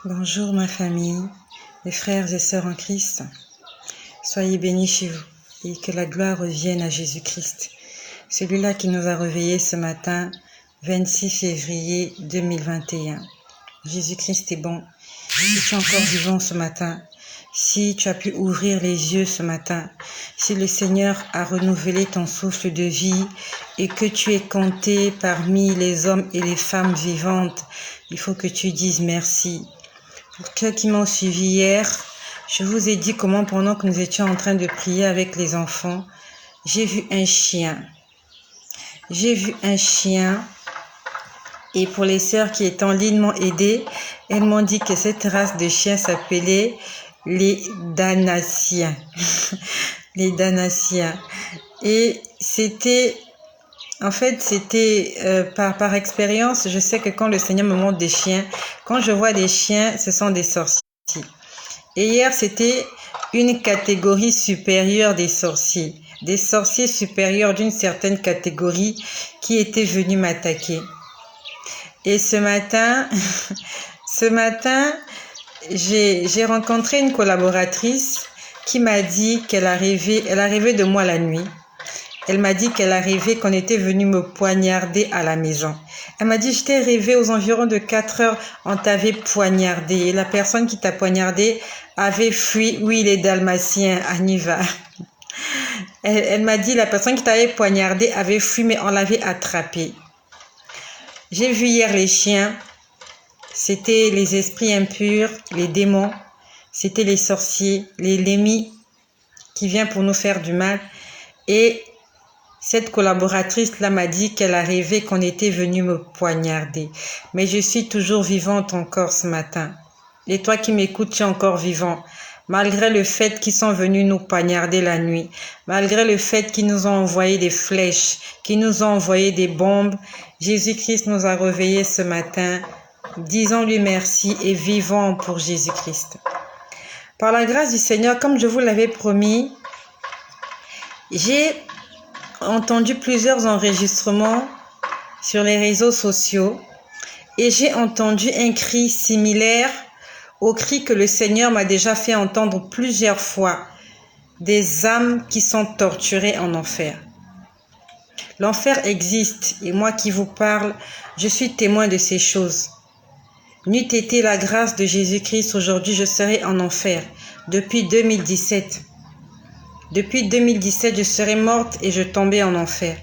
Bonjour ma famille, mes frères et sœurs en Christ. Soyez bénis chez vous et que la gloire revienne à Jésus-Christ, celui-là qui nous a réveillés ce matin, 26 février 2021. Jésus-Christ est bon. Si tu es encore vivant ce matin, si tu as pu ouvrir les yeux ce matin, si le Seigneur a renouvelé ton souffle de vie et que tu es compté parmi les hommes et les femmes vivantes, il faut que tu dises merci. Pour ceux qui m'ont suivi hier, je vous ai dit comment pendant que nous étions en train de prier avec les enfants, j'ai vu un chien. J'ai vu un chien et pour les sœurs qui étaient en ligne m'ont aidé, elles m'ont dit que cette race de chiens s'appelait les Danasiens. Les Danasiens. Et c'était... En fait, c'était par expérience, je sais que quand le Seigneur me montre des chiens, quand je vois des chiens, ce sont des sorciers. Et hier, c'était une catégorie supérieure des sorciers supérieurs d'une certaine catégorie qui étaient venus m'attaquer. Et ce matin, j'ai rencontré une collaboratrice qui m'a dit qu'elle a rêvé de moi la nuit. Elle m'a dit qu'elle a rêvé qu'on était venu me poignarder à la maison. Elle m'a dit, je t'ai rêvé aux environs de 4 heures, on t'avait poignardé. Et la personne qui t'a poignardé avait fui. Oui, les Dalmatiens, Aniva. Elle m'a dit, la personne qui t'avait poignardé avait fui, mais on l'avait attrapé. J'ai vu hier les chiens. C'était les esprits impurs, les démons. C'était les sorciers, les lémis qui viennent pour nous faire du mal. Et cette collaboratrice-là m'a dit qu'elle a rêvé qu'on était venu me poignarder. Mais je suis toujours vivante encore ce matin. Et toi qui m'écoutes, tu es encore vivant. Malgré le fait qu'ils sont venus nous poignarder la nuit. Malgré le fait qu'ils nous ont envoyé des flèches, qu'ils nous ont envoyé des bombes. Jésus-Christ nous a réveillés ce matin. Disons-lui merci et vivons pour Jésus-Christ. Par la grâce du Seigneur, comme je vous l'avais promis, j'ai entendu plusieurs enregistrements sur les réseaux sociaux et j'ai entendu un cri similaire au cri que le Seigneur m'a déjà fait entendre plusieurs fois, des âmes qui sont torturées en enfer. L'enfer existe et moi qui vous parle, je suis témoin de ces choses. N'eût été la grâce de Jésus-Christ, aujourd'hui je serais en enfer depuis 2017. Depuis 2017, je serais morte et je tombais en enfer.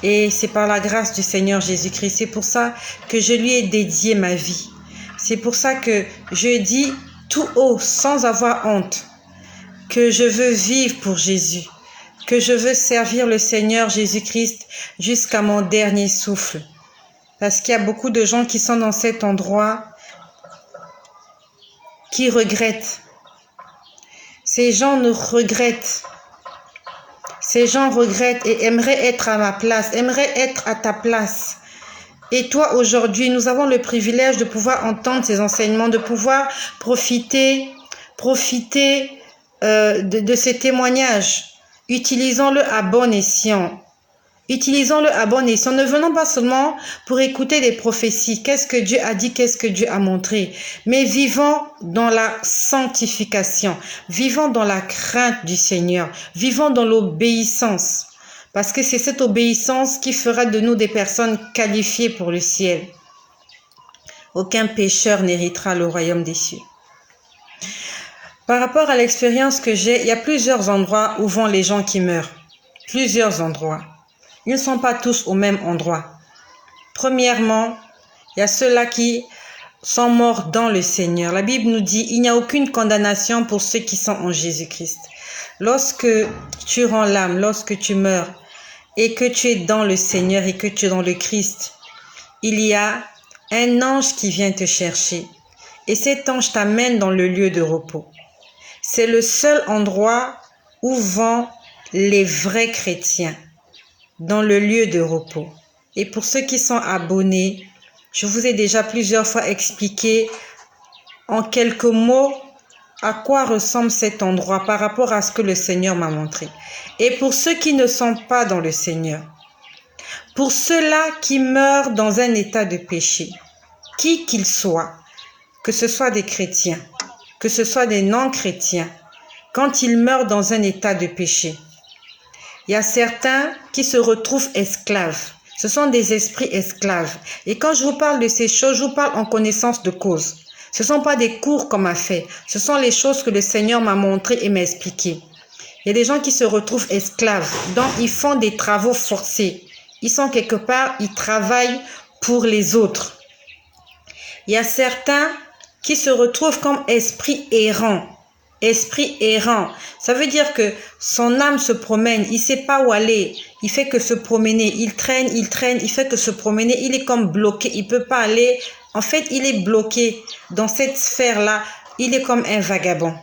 Et c'est par la grâce du Seigneur Jésus-Christ. C'est pour ça que je lui ai dédié ma vie. C'est pour ça que je dis tout haut, sans avoir honte, que je veux vivre pour Jésus, que je veux servir le Seigneur Jésus-Christ jusqu'à mon dernier souffle. Parce qu'il y a beaucoup de gens qui sont dans cet endroit qui regrettent. Ces gens nous regrettent. Ces gens regrettent et aimeraient être à ma place, aimeraient être à ta place. Et toi, aujourd'hui, nous avons le privilège de pouvoir entendre ces enseignements, de pouvoir profiter de ces témoignages. Utilisons-le à bon escient. Utilisons-le à bon escient. Ne venons pas seulement pour écouter des prophéties. Qu'est-ce que Dieu a dit, qu'est-ce que Dieu a montré. Mais vivons dans la sanctification. Vivons dans la crainte du Seigneur. Vivons dans l'obéissance. Parce que c'est cette obéissance qui fera de nous des personnes qualifiées pour le ciel. Aucun pécheur n'héritera le royaume des cieux. Par rapport à l'expérience que j'ai, il y a plusieurs endroits où vont les gens qui meurent. Plusieurs endroits. Ils ne sont pas tous au même endroit. Premièrement, il y a ceux-là qui sont morts dans le Seigneur. La Bible nous dit, il n'y a aucune condamnation pour ceux qui sont en Jésus-Christ. Lorsque tu rends l'âme, lorsque tu meurs et que tu es dans le Seigneur et que tu es dans le Christ, il y a un ange qui vient te chercher. Et cet ange t'amène dans le lieu de repos. C'est le seul endroit où vont les vrais chrétiens. Dans le lieu de repos. Et pour ceux qui sont abonnés, je vous ai déjà plusieurs fois expliqué en quelques mots à quoi ressemble cet endroit par rapport à ce que le Seigneur m'a montré. Et pour ceux qui ne sont pas dans le Seigneur, pour ceux-là qui meurent dans un état de péché, qui qu'ils soient, que ce soit des chrétiens, que ce soit des non-chrétiens, quand ils meurent dans un état de péché, il y a certains qui se retrouvent esclaves. Ce sont des esprits esclaves. Et quand je vous parle de ces choses, je vous parle en connaissance de cause. Ce ne sont pas des cours qu'on m'a fait. Ce sont les choses que le Seigneur m'a montrées et m'a expliquées. Il y a des gens qui se retrouvent esclaves. Donc, ils font des travaux forcés. Ils sont quelque part, ils travaillent pour les autres. Il y a certains qui se retrouvent comme esprits errants. Esprit errant, ça veut dire que son âme se promène, il ne sait pas où aller, il fait que se promener, il traîne, il fait que se promener, il est comme bloqué, il ne peut pas aller, en fait il est bloqué dans cette sphère-là, il est comme un vagabond.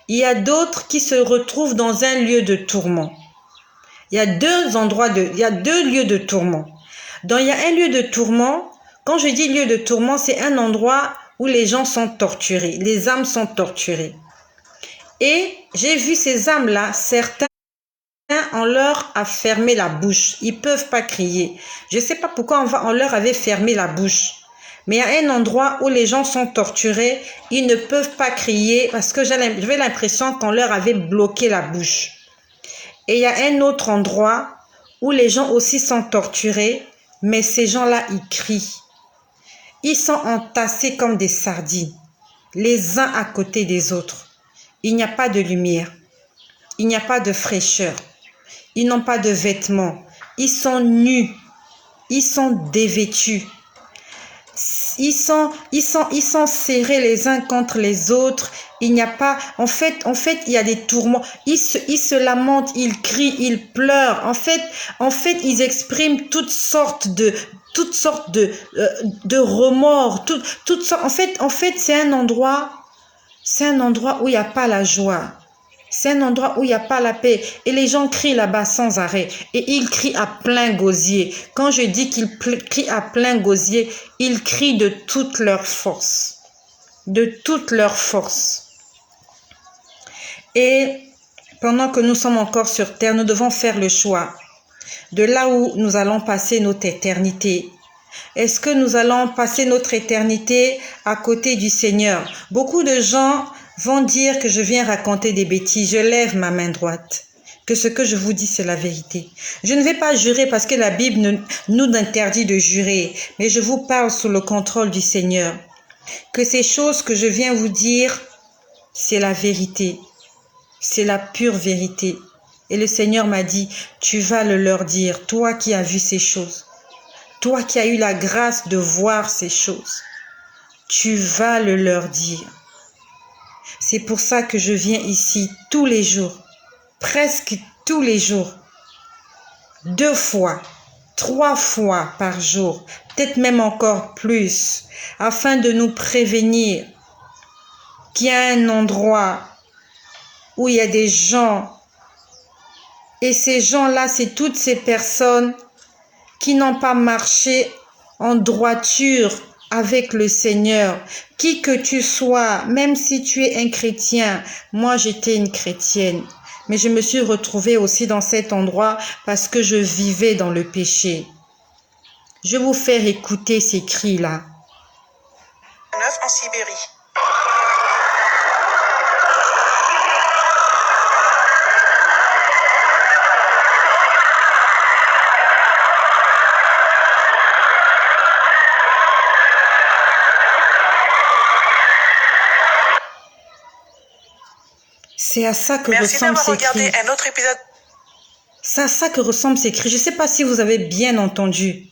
Il y a d'autres qui se retrouvent dans un lieu de tourment. Il y a il y a deux lieux de tourment. Donc il y a un lieu de tourment, quand je dis lieu de tourment, c'est un endroit où les gens sont torturés, les âmes sont torturées. Et j'ai vu ces âmes-là, certains, on leur a fermé la bouche. Ils ne peuvent pas crier. Je ne sais pas pourquoi on leur avait fermé la bouche. Mais il y a un endroit où les gens sont torturés, ils ne peuvent pas crier parce que j'avais l'impression qu'on leur avait bloqué la bouche. Et il y a un autre endroit où les gens aussi sont torturés, mais ces gens-là, ils crient. Ils sont entassés comme des sardines, les uns à côté des autres. Il n'y a pas de lumière, il n'y a pas de fraîcheur, ils n'ont pas de vêtements, ils sont nus, ils sont dévêtus, ils sont serrés les uns contre les autres. Il n'y a pas, en fait, il y a des tourments. Ils se lamentent, ils crient, ils pleurent. En fait, ils expriment toutes sortes de remords, toutes sortes. En fait, c'est un endroit où il n'y a pas la joie. C'est un endroit où il n'y a pas la paix. Et les gens crient là-bas sans arrêt. Et ils crient à plein gosier. Quand je dis qu'ils crient à plein gosier, ils crient de toute leur force. De toute leur force. Et pendant que nous sommes encore sur terre, nous devons faire le choix de là où nous allons passer notre éternité. Est-ce que nous allons passer notre éternité à côté du Seigneur? Beaucoup de gens vont dire que je viens raconter des bêtises. Je lève ma main droite, que ce que je vous dis, c'est la vérité. Je ne vais pas jurer parce que la Bible nous interdit de jurer, mais je vous parle sous le contrôle du Seigneur. Que ces choses que je viens vous dire, c'est la vérité. C'est la pure vérité. Et le Seigneur m'a dit, tu vas le leur dire, toi qui as vu ces choses. Toi qui as eu la grâce de voir ces choses, tu vas le leur dire. C'est pour ça que je viens ici tous les jours, presque tous les jours, 2 fois, 3 fois par jour, peut-être même encore plus, afin de nous prévenir qu'il y a un endroit où il y a des gens, et ces gens-là, c'est toutes ces personnes qui n'ont pas marché en droiture avec le Seigneur. Qui que tu sois, même si tu es un chrétien, moi j'étais une chrétienne, mais je me suis retrouvée aussi dans cet endroit parce que je vivais dans le péché. Je vais vous faire écouter ces cris-là. En Sibérie. C'est à ça que ressemblent ces cris. Un autre épisode. C'est à ça que ressemblent ces cris. Je ne sais pas si vous avez bien entendu.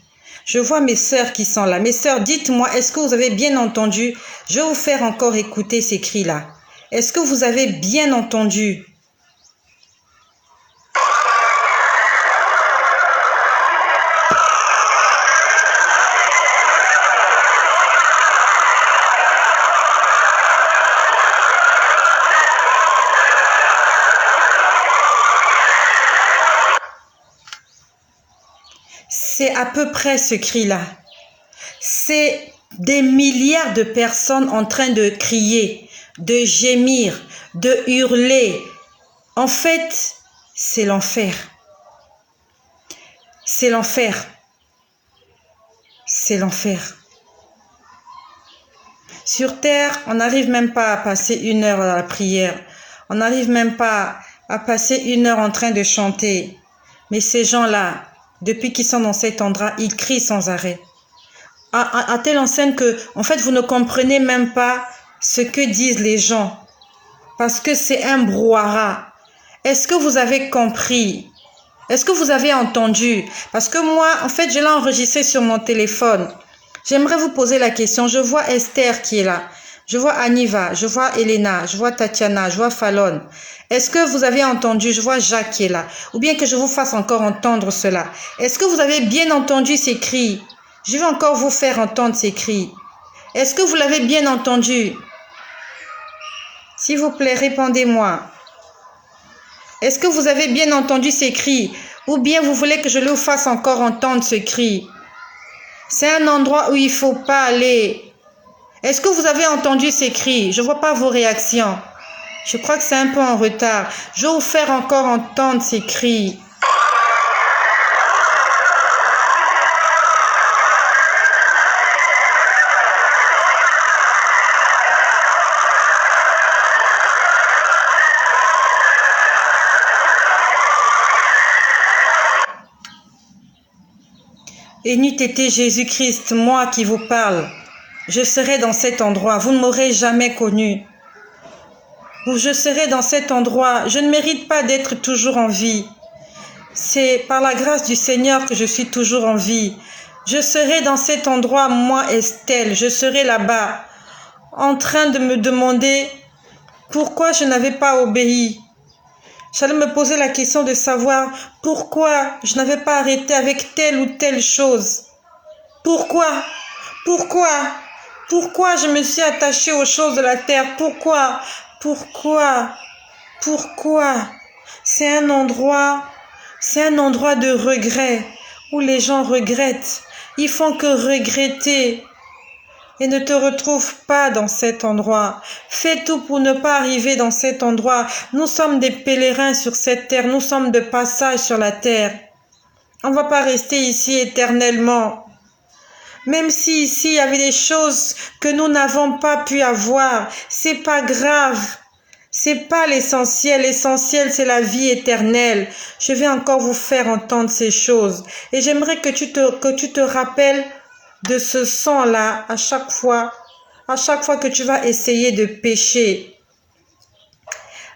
Je vois mes sœurs qui sont là. Mes sœurs, dites-moi, est-ce que vous avez bien entendu? Je vais vous faire encore écouter ces cris-là. Est-ce que vous avez bien entendu? C'est à peu près ce cri-là. C'est des milliards de personnes en train de crier, de gémir, de hurler. En fait, c'est l'enfer. C'est l'enfer. C'est l'enfer. Sur terre, on n'arrive même pas à passer 1 heure à la prière. On n'arrive même pas à passer 1 heure en train de chanter. Mais ces gens-là, depuis qu'ils sont dans cet endroit, ils crient sans arrêt. À telle enseigne que, en fait, vous ne comprenez même pas ce que disent les gens. Parce que c'est un brouhaha. Est-ce que vous avez compris? Est-ce que vous avez entendu? Parce que moi, en fait, je l'ai enregistré sur mon téléphone. J'aimerais vous poser la question. Je vois Esther qui est là. Je vois Aniva, je vois Elena, je vois Tatiana, je vois Fallon. Est-ce que vous avez entendu? Je vois Jacques qui est là. Ou bien que je vous fasse encore entendre cela. Est-ce que vous avez bien entendu ces cris? Je vais encore vous faire entendre ces cris. Est-ce que vous l'avez bien entendu? S'il vous plaît, répondez-moi. Est-ce que vous avez bien entendu ces cris? Ou bien vous voulez que je le fasse encore entendre ce cri? C'est un endroit où il ne faut pas aller. Est-ce que vous avez entendu ces cris? Je ne vois pas vos réactions. Je crois que c'est un peu en retard. Je vais vous faire encore entendre ces cris. Et n'eût été Jésus-Christ, moi qui vous parle, je serai dans cet endroit. Vous ne m'aurez jamais connu. Ou je serai dans cet endroit. Je ne mérite pas d'être toujours en vie. C'est par la grâce du Seigneur que je suis toujours en vie. Je serai dans cet endroit, moi Estelle, je serai là-bas, en train de me demander pourquoi je n'avais pas obéi. J'allais me poser la question de savoir pourquoi je n'avais pas arrêté avec telle ou telle chose. Pourquoi je me suis attachée aux choses de la terre? Pourquoi C'est un endroit de regret où les gens regrettent. Ils font que regretter et ne te retrouvent pas dans cet endroit. Fais tout pour ne pas arriver dans cet endroit. Nous sommes des pèlerins sur cette terre. Nous sommes de passage sur la terre. On ne va pas rester ici éternellement. Même si ici il y avait des choses que nous n'avons pas pu avoir, c'est pas grave. C'est pas l'essentiel. L'essentiel, c'est la vie éternelle. Je vais encore vous faire entendre ces choses. Et j'aimerais que tu te rappelles de ce son-là à chaque fois que tu vas essayer de pécher.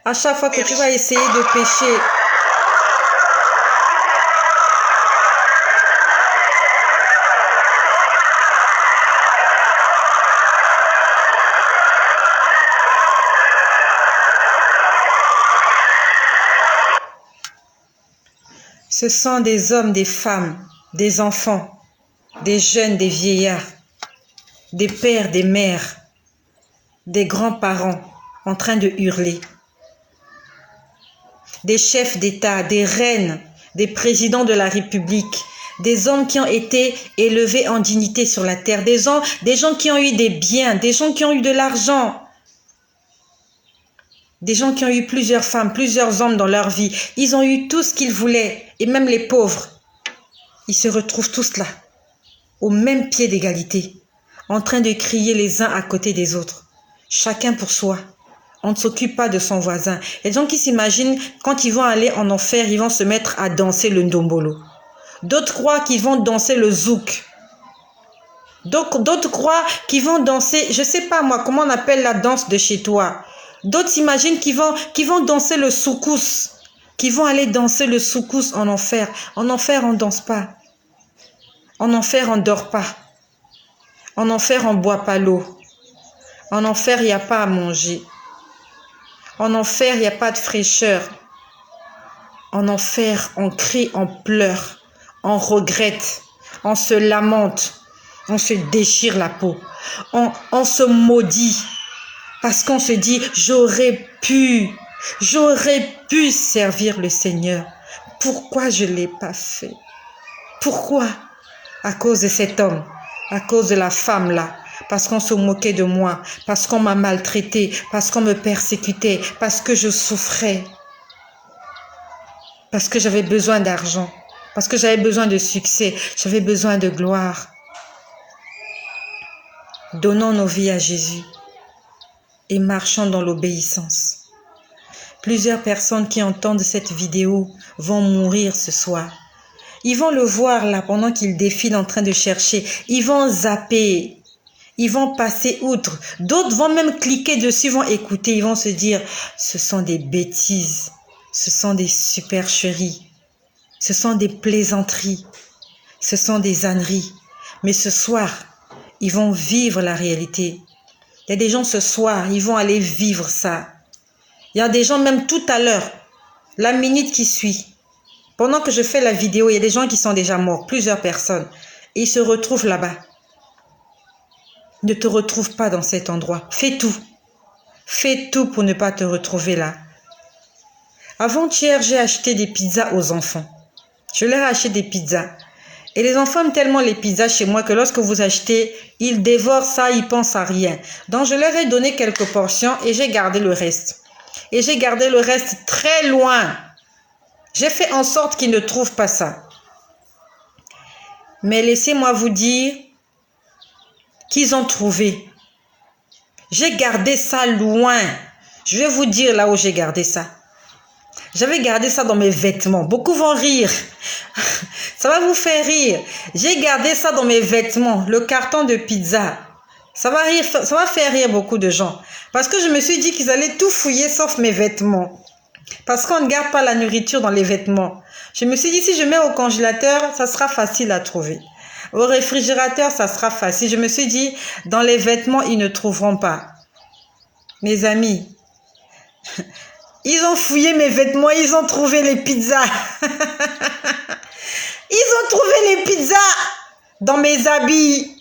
À chaque fois que tu vas essayer de pécher. Ce sont des hommes, des femmes, des enfants, des jeunes, des vieillards, des pères, des mères, des grands-parents en train de hurler. Des chefs d'État, des reines, des présidents de la République, des hommes qui ont été élevés en dignité sur la terre, des gens qui ont eu des biens, des gens qui ont eu de l'argent, des gens qui ont eu plusieurs femmes, plusieurs hommes dans leur vie. Ils ont eu tout ce qu'ils voulaient, et même les pauvres. Ils se retrouvent tous là, au même pied d'égalité, en train de crier les uns à côté des autres, chacun pour soi. On ne s'occupe pas de son voisin. Les gens qui s'imaginent, quand ils vont aller en enfer, ils vont se mettre à danser le ndombolo. D'autres croient qu'ils vont danser le zouk. D'autres croient qu'ils vont danser, je ne sais pas moi, comment on appelle la danse de chez toi. D'autres s'imaginent qu'ils vont danser le soukous, qu'ils vont aller danser le soukous en enfer. En enfer, on ne danse pas. En enfer, on ne dort pas. En enfer, on ne boit pas l'eau. En enfer, il n'y a pas à manger. En enfer, il n'y a pas de fraîcheur. En enfer, on crie, on pleure, on regrette, on se lamente, on se déchire la peau, on se maudit parce qu'on se dit « j'aurais pu servir le Seigneur. Pourquoi je ne l'ai pas fait? Pourquoi? À cause de cet homme, à cause de la femme là. Parce qu'on se moquait de moi, parce qu'on m'a maltraité, parce qu'on me persécutait, parce que je souffrais, parce que j'avais besoin d'argent, parce que j'avais besoin de succès, j'avais besoin de gloire. Donnons nos vies à Jésus et marchons dans l'obéissance. Plusieurs personnes qui entendent cette vidéo vont mourir ce soir. Ils vont le voir là pendant qu'ils défilent en train de chercher. Ils vont zapper. Ils vont passer outre. D'autres vont même cliquer dessus, vont écouter. Ils vont se dire, ce sont des bêtises. Ce sont des supercheries. Ce sont des plaisanteries. Ce sont des âneries. Mais ce soir, ils vont vivre la réalité. Il y a des gens ce soir, ils vont aller vivre ça. Il y a des gens même tout à l'heure, la minute qui suit. Pendant que je fais la vidéo, il y a des gens qui sont déjà morts, plusieurs personnes. Et ils se retrouvent là-bas. Ne te retrouve pas dans cet endroit. Fais tout. Fais tout pour ne pas te retrouver là. Avant-hier, j'ai acheté des pizzas aux enfants. Je leur ai acheté des pizzas. Et les enfants aiment tellement les pizzas chez moi que lorsque vous achetez, ils dévorent ça, ils pensent à rien. Donc, je leur ai donné quelques portions et j'ai gardé le reste. Et j'ai gardé le reste très loin. J'ai fait en sorte qu'ils ne trouvent pas ça. Mais laissez-moi vous dire qu'ils ont trouvé. J'ai gardé ça loin. Je vais vous dire là où j'ai gardé ça. J'avais gardé ça dans mes vêtements. Beaucoup vont rire. Ça va vous faire rire. J'ai gardé ça dans mes vêtements. Le carton de pizza. Ça va faire rire beaucoup de gens. Parce que je me suis dit qu'ils allaient tout fouiller sauf mes vêtements. Parce qu'on ne garde pas la nourriture dans les vêtements. Je me suis dit, si je mets au congélateur, ça sera facile à trouver. Au réfrigérateur, ça sera facile. Je me suis dit, dans les vêtements, ils ne trouveront pas. Mes amis, ils ont fouillé mes vêtements, ils ont trouvé les pizzas. Ils ont trouvé les pizzas dans mes habits.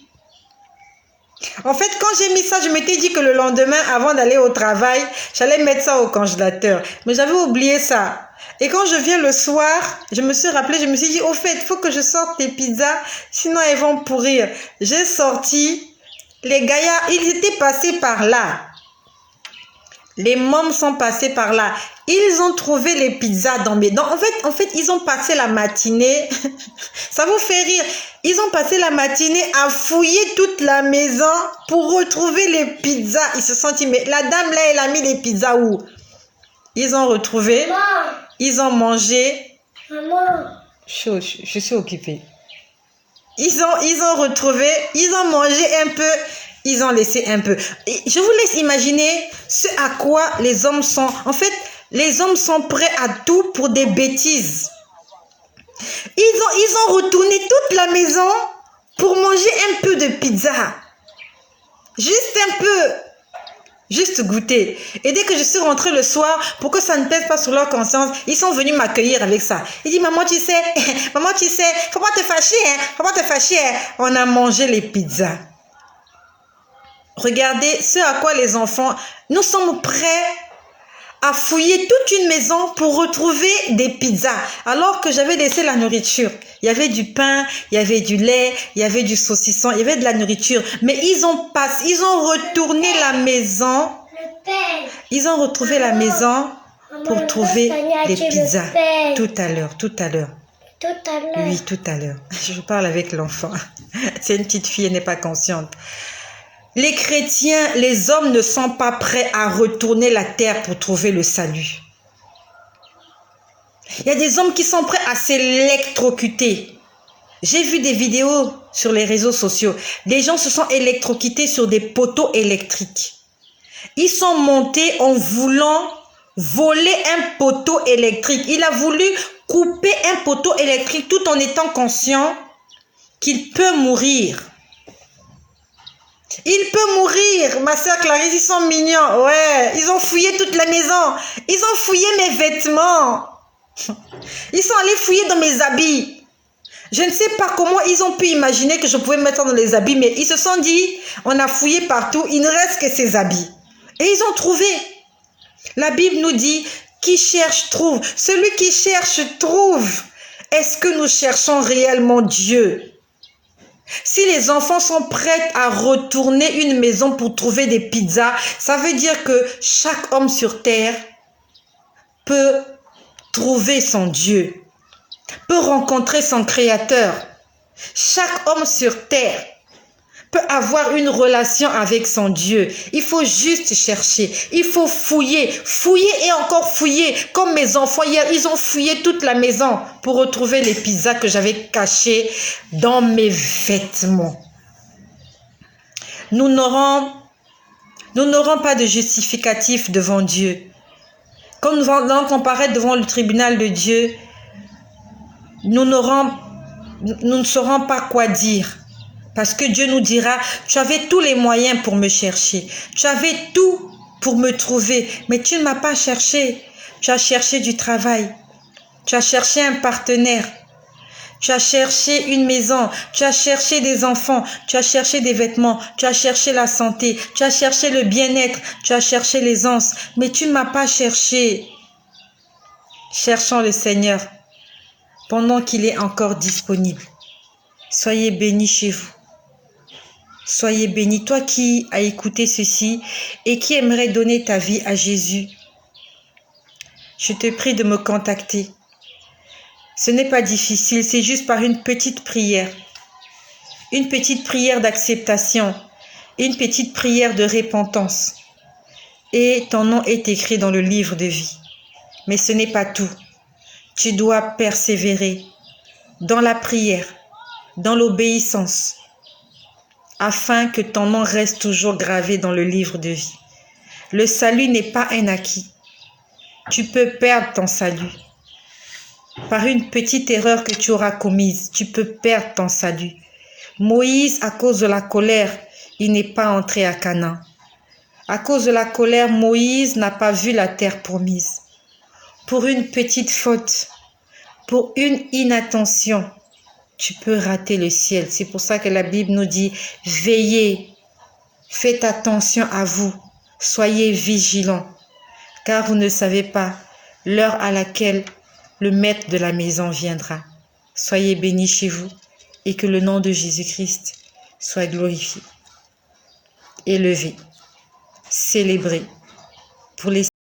En fait, quand j'ai mis ça, je m'étais dit que le lendemain, avant d'aller au travail, j'allais mettre ça au congélateur. Mais j'avais oublié ça. Et quand je viens le soir, je me suis rappelé, je me suis dit, au fait, il faut que je sorte les pizzas, sinon elles vont pourrir. J'ai sorti, les gaillards, ils étaient passés par là. Les mômes sont passés par là. Ils ont trouvé les pizzas dans mes dents. En fait, ils ont passé la matinée. Ça vous fait rire. Ils ont passé la matinée à fouiller toute la maison pour retrouver les pizzas. Ils se sont dit, mais la dame là, elle a mis les pizzas où? Ils ont retrouvé. Maman. Ils ont mangé. Maman. Je suis occupée. Ils ont retrouvé. Ils ont mangé un peu. Ils ont laissé un peu. Et je vous laisse imaginer ce à quoi les hommes sont. En fait, les hommes sont prêts à tout pour des bêtises. Ils ont retourné toute la maison pour manger un peu de pizza. Juste un peu. Juste goûter. Et dès que je suis rentrée le soir, pour que ça ne pèse pas sur leur conscience, ils sont venus m'accueillir avec ça. Ils disent, maman, tu sais, faut pas te fâcher, hein, faut pas te fâcher, hein. On a mangé les pizzas. Regardez ce à quoi les enfants, nous sommes prêts à fouiller toute une maison pour retrouver des pizzas. Alors que j'avais laissé la nourriture. Il y avait du pain, il y avait du lait, il y avait du saucisson, il y avait de la nourriture. Mais ils ont retourné la maison. Ils ont retrouvé la maison pour trouver des pizzas. Tout à l'heure. Tout à l'heure. Oui, tout à l'heure. Je parle avec l'enfant. C'est une petite fille, elle n'est pas consciente. Les chrétiens, les hommes ne sont pas prêts à retourner la terre pour trouver le salut. Il y a des hommes qui sont prêts à s'électrocuter. J'ai vu des vidéos sur les réseaux sociaux. Des gens se sont électrocutés sur des poteaux électriques. Ils sont montés en voulant voler un poteau électrique. Il a voulu couper un poteau électrique tout en étant conscient qu'il peut mourir. Il peut mourir, ma soeur Clarisse, ils sont mignons. Ouais, ils ont fouillé toute la maison. Ils ont fouillé mes vêtements. Ils sont allés fouiller dans mes habits. Je ne sais pas comment ils ont pu imaginer que je pouvais mettre dans les habits, mais ils se sont dit, on a fouillé partout, il ne reste que ces habits. Et ils ont trouvé. La Bible nous dit, qui cherche trouve. Celui qui cherche trouve. Est-ce que nous cherchons réellement Dieu? Si les enfants sont prêts à retourner une maison pour trouver des pizzas, ça veut dire que chaque homme sur terre peut trouver son Dieu, peut rencontrer son Créateur. Chaque homme sur terre peut avoir une relation avec son Dieu. Il faut juste chercher. Il faut fouiller. Fouiller et encore fouiller. Comme mes enfants hier, ils ont fouillé toute la maison pour retrouver les pizzas que j'avais cachées dans mes vêtements. Nous n'aurons pas de justificatif devant Dieu. Quand nous allons comparaître devant le tribunal de Dieu, nous ne saurons pas quoi dire. Parce que Dieu nous dira, tu avais tous les moyens pour me chercher. Tu avais tout pour me trouver, mais tu ne m'as pas cherché. Tu as cherché du travail. Tu as cherché un partenaire. Tu as cherché une maison. Tu as cherché des enfants. Tu as cherché des vêtements. Tu as cherché la santé. Tu as cherché le bien-être. Tu as cherché l'aisance. Mais tu ne m'as pas cherché. Cherchons le Seigneur pendant qu'il est encore disponible. Soyez bénis chez vous. Soyez bénis, toi qui as écouté ceci et qui aimerais donner ta vie à Jésus. Je te prie de me contacter. Ce n'est pas difficile, c'est juste par une petite prière. Une petite prière d'acceptation. Une petite prière de repentance. Et ton nom est écrit dans le livre de vie. Mais ce n'est pas tout. Tu dois persévérer dans la prière, dans l'obéissance, afin que ton nom reste toujours gravé dans le livre de vie. Le salut n'est pas un acquis. Tu peux perdre ton salut. Par une petite erreur que tu auras commise, tu peux perdre ton salut. Moïse, à cause de la colère, il n'est pas entré à Canaan. À cause de la colère, Moïse n'a pas vu la terre promise. Pour une petite faute, pour une inattention, tu peux rater le ciel. C'est pour ça que la Bible nous dit, veillez, faites attention à vous, soyez vigilants, car vous ne savez pas l'heure à laquelle le maître de la maison viendra. Soyez bénis chez vous et que le nom de Jésus-Christ soit glorifié, élevé, célébré pour les